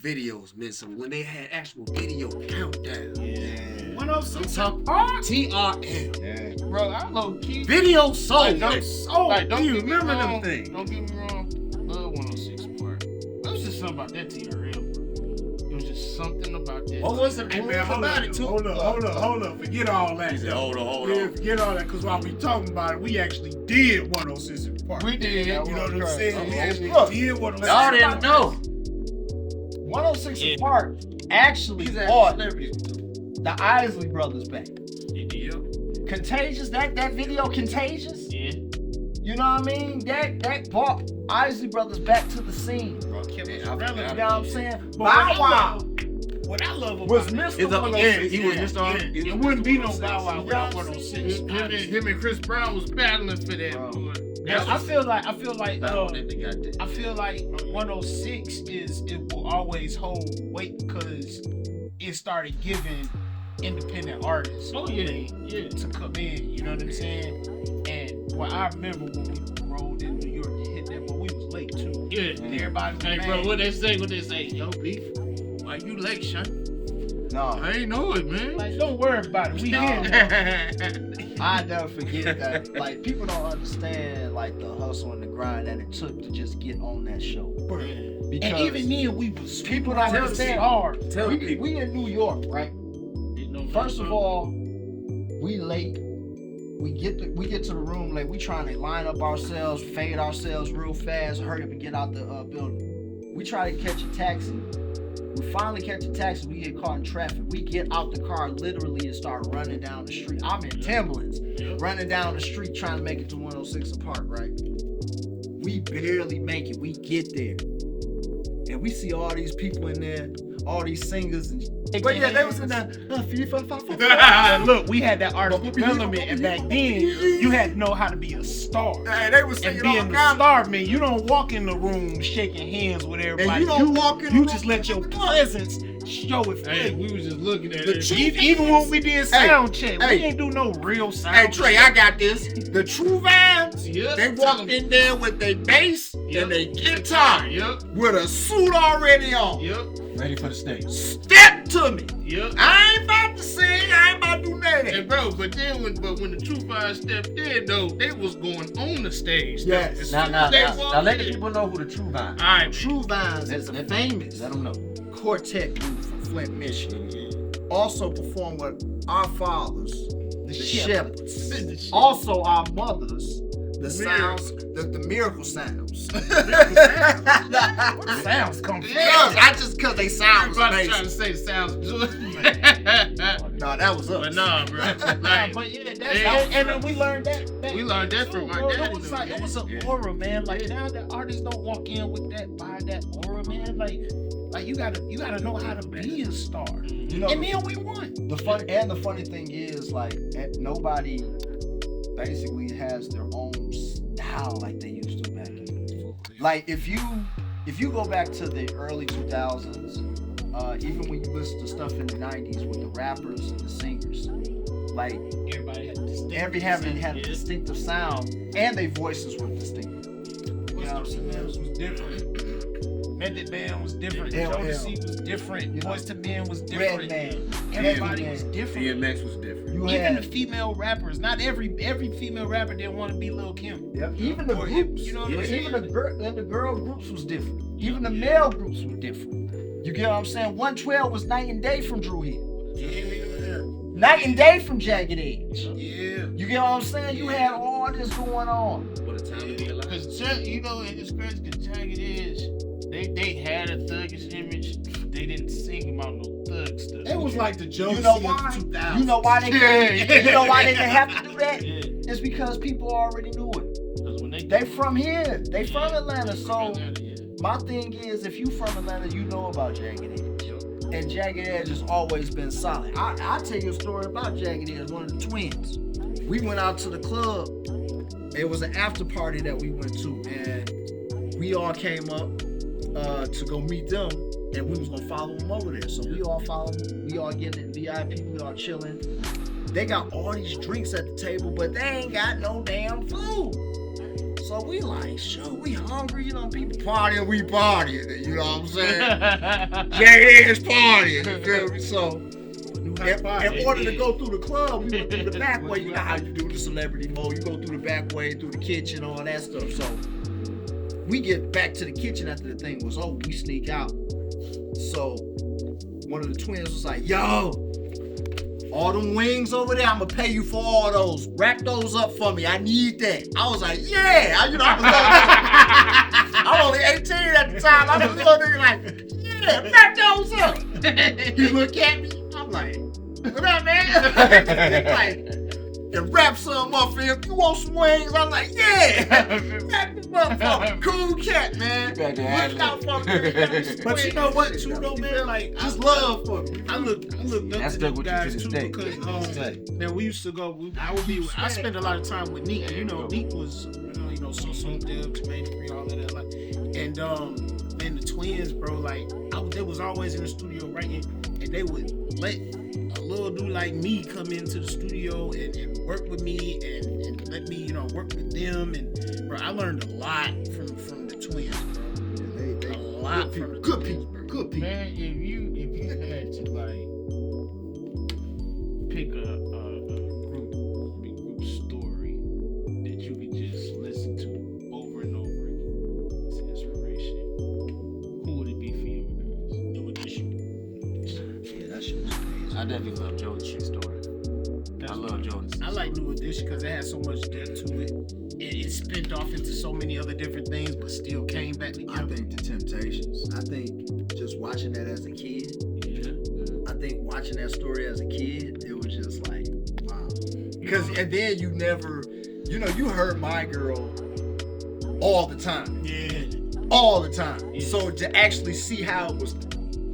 videos meant something. When they had actual video countdown. Yeah. 106 TRL. Yeah. Bro, I low key. Video soul. Don't you get me remember wrong. them things? Don't get me wrong. Love 106 part. It was just something about that TRL, bro. It was just something about that. What was it? Hey man, hold up. Forget all that. He said, hold on. Yeah, forget all that, because while we talking about it, we actually did 106 in Park. We did. You know what I'm saying? We actually did 106. Y'all didn't know. 106 in Park actually brought the Isley Brothers back. Contagious, that video Contagious. Yeah. You know what I mean? That brought Isley Brothers back to the scene. Bro, You know what I'm saying? Bow Bow Wow What I love was about Mr. 106. He was Mr. It wouldn't be no Bow Wow without Yeah. 106. Him and Chris Brown was battling for that. Bro. Boy. I feel like 106 it will always hold weight because it started giving independent artists to come in, you know what I'm saying? And what I remember when we rolled in New York and hit that, but we was late too. Yeah. And everybody was Hey, mad. bro, what they say? Yo, beef, why you late, son? No, I ain't know it, man. Like, don't worry about it. We here. I never forget that. Like, people don't understand like the hustle and the grind that it took to just get on that show. And Because even then, we was people don't understand. hard. We in New York, right? First of all, we late. We get to the room late. We trying to line up ourselves, fade ourselves real fast, hurry up and get out the building. We try to catch a taxi. We finally catch a taxi. We get caught in traffic. We get out the car literally and start running down the street. I'm in Timberlands, running down the street trying to make it to 106 and Park, right? We barely make it. We get there. And we see all these people in there, all these singers and but yeah, they was in that Look, we had that art of development, and back then you had to know how to be a star. Hey, they was And singing all being the kinds star, man, you don't walk in the room shaking hands with everybody. And you don't walk in You the just room let your presence show it for Hey, you. we was just looking at it. Even when we did sound check, we ain't do no real sound. Hey, Trey, I got this. The True Vines, Yep. they walked in there with their bass Yep. and their guitar Yep. with a suit already on. Yep. ready for the stage. Step to me. Yep. I ain't about to sing. I ain't about to do nothing. And bro, but when the True Vines stepped in though, they was going on the stage. Yes. As Now soon as they let walked the in. people know who the True Vine. All right. True Vines is a famous Let them know. quartet group from Flint, Michigan. Also performed with our fathers, the Shepherds. Also our mothers, the sounds, the miracle sounds. Sounds come from. Cause they sound was Everybody trying to amazing. say it sounds good. No, that was us. But nah, bro. Like, But yeah, Hey. and then we learned that. we learned that from my Bro, daddy. it was like it was an aura, man. Like now the artists don't walk in with that by that aura, man. Like you gotta know how to be a star. You know, And then we won. the funny thing is, like, nobody basically has their own style like they used to back in the day. Like if you go back to the early 2000s, even when you listen to stuff in the 90s with the rappers and the singers, like Everybody had distinct. had a distinctive sound and their voices were distinctive. You know what I'm saying? was different. Method Man was different. Hell, Jodeci was different. You know, Boyz II Men was different. Redman. Everybody Redman. was different. DMX was different. You Even had the female rappers. Not every female rapper didn't want to be Lil Kim. even the Or groups, you know what I'm even saying? the girl groups was different. Even the male groups were different. You get what I'm saying? 112 was night and day from Drew Hill. Night and day from Jagged Edge. Yeah. You get what I'm saying? You had all this going on. What a time to be alive. Cause you know, it's crazy because Jagged Edge, they had a thuggish image. They didn't sing about no thug stuff. It was like the Joe You know of why? 2000. You know why they you know why they didn't have to do that? Yeah. It's because people already knew it. Cause when They from here. They from Atlanta. So yeah. my thing is, if you from Atlanta, you know about Jagged Edge. And Jagged Edge has always been solid. I'll tell you a story about Jagged Edge, one of the twins. We went out to the club. It was an after party that we went to, and we all came up to go meet them, and we was gonna follow them over there. So we all followed them. We all getting in VIP. We all chilling. They got all these drinks at the table, but they ain't got no damn food. So we like, sure, we hungry, you know, people partying, we partying, you know what I'm saying? Yeah, it's partying, you feel me? So, in order to go through the club, we went through the back way. You know how you do the celebrity mode. You go through the back way, through the kitchen, all that stuff. So, we get back to the kitchen after the thing was over. We sneak out. So, one of the twins was like, yo, all them wings over there, I'm gonna pay you for all those. Wrap those up for me. I need that. I was like, yeah. I'm only 18 at the time. I'm a little nigga like, yeah, wrap those up. He look at me. I'm like, what up, man? He's like, and wrap some up for him. You want some wings? I'm like, yeah. Wrap them up for me. Cool cat, man. Look out for me. But you know what, too, though, man? Like, just love for me. I looked up to them guys too because now we used to go. I spent a lot of time with Neek. You know, Neek was so Dev, Jermaine Free, all of that. Like, and man, the twins, bro. Like, they was always in the studio writing, and they would let a little dude like me come into the studio and work with me and let me, you know, work with them. And bro, I learned a lot from the twins, bro. A lot from the good people, bro. Good people. Man, if you had to like pick a group story that you could just listen to over and over again, it's inspiration. Who would it be for you guys? It would be you. Yeah, that shit was amazing. I definitely love Joe's shit story. I love Joe's. I like New Edition because it had so much depth to it. It spent off into so many other different things, but still came back together. I think the Temptations. I think just watching that as a kid. I think watching that story as a kid, it was just like, wow. Because and then you never, you know, you heard My Girl all the time. Yeah. All the time. Yeah. So to actually see how it was,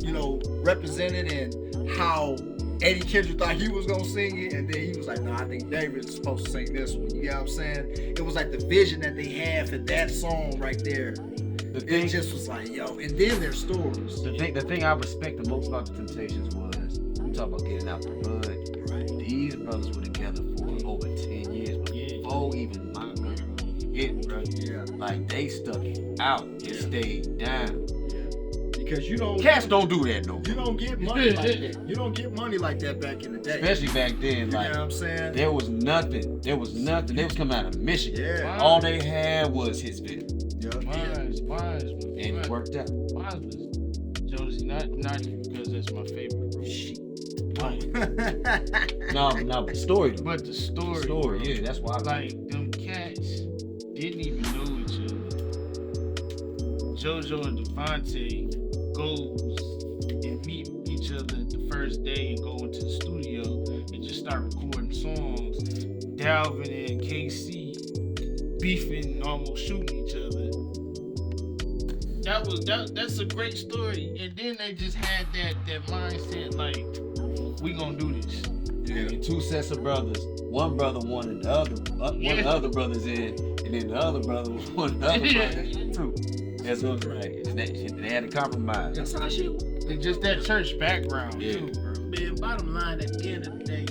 you know, represented and how Eddie Kendrick thought he was gonna sing it, and then he was like, no, I think David's supposed to sing this one. You get what I'm saying? It was like the vision that they had for that song right there. It just was like, yo, and then their stories. The thing I respect the most about the Temptations was, we talk about getting out the hood. Right. These brothers were together for over 10 years, before even My Girl hit, bro. Yeah. Like, they stuck it out and stayed down. Because you don't. Cats don't do that no more. You don't get money like that. You don't get money like that back in the day. Especially back then, like, you know what I'm saying? there was nothing. They was coming out of Michigan. Yeah. All they had was his video. Mine And it worked out. was Josie, not because that's my favorite group. No, but story though. But the story, Story, bro. yeah, that's why I Like, them cats didn't even know each other. JoJo and Devontae goes and meet each other the first day and go into the studio and just start recording songs. Dalvin and KC beefing and almost shooting each other. That's a great story. And then they just had that mindset like, we gonna do this. And two sets of brothers. One brother wanted the other, one of the other brothers in, and then the other brother wanted the other brother in too. That's what I'm like. And they had to compromise. That's how shit. And just that church background too, bro. Man, bottom line, at the end of the day,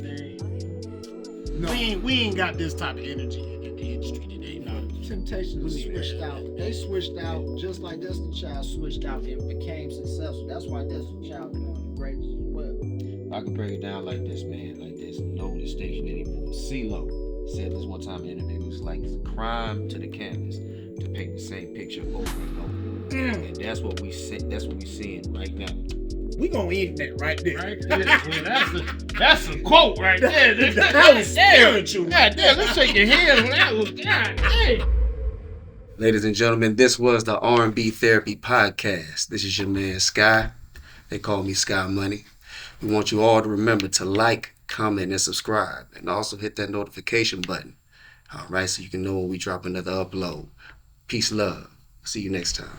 we ain't got this type of energy in the industry today. No. Temptations switched out. They switched out just like Destiny Child switched out and became successful. That's why Destiny Child became the greatest as well. I can break it down like this, man. Like there's no distinction anymore. CeeLo said this one time in an interview. It was like it's a crime to the canvas to paint the same picture over and over. And that's what we see. That's what we seeing right now. We gonna end that right there. Right there. Well, that's a quote right there. That was spiritual. God damn, let's shake your hands when that was God damn. Ladies and gentlemen, this was the R&B Therapy Podcast. This is your man, Sky. They call me Sky Money. We want you all to remember to like, comment, and subscribe. And also hit that notification button. All right, so you can know when we drop another upload. Peace, love. See you next time.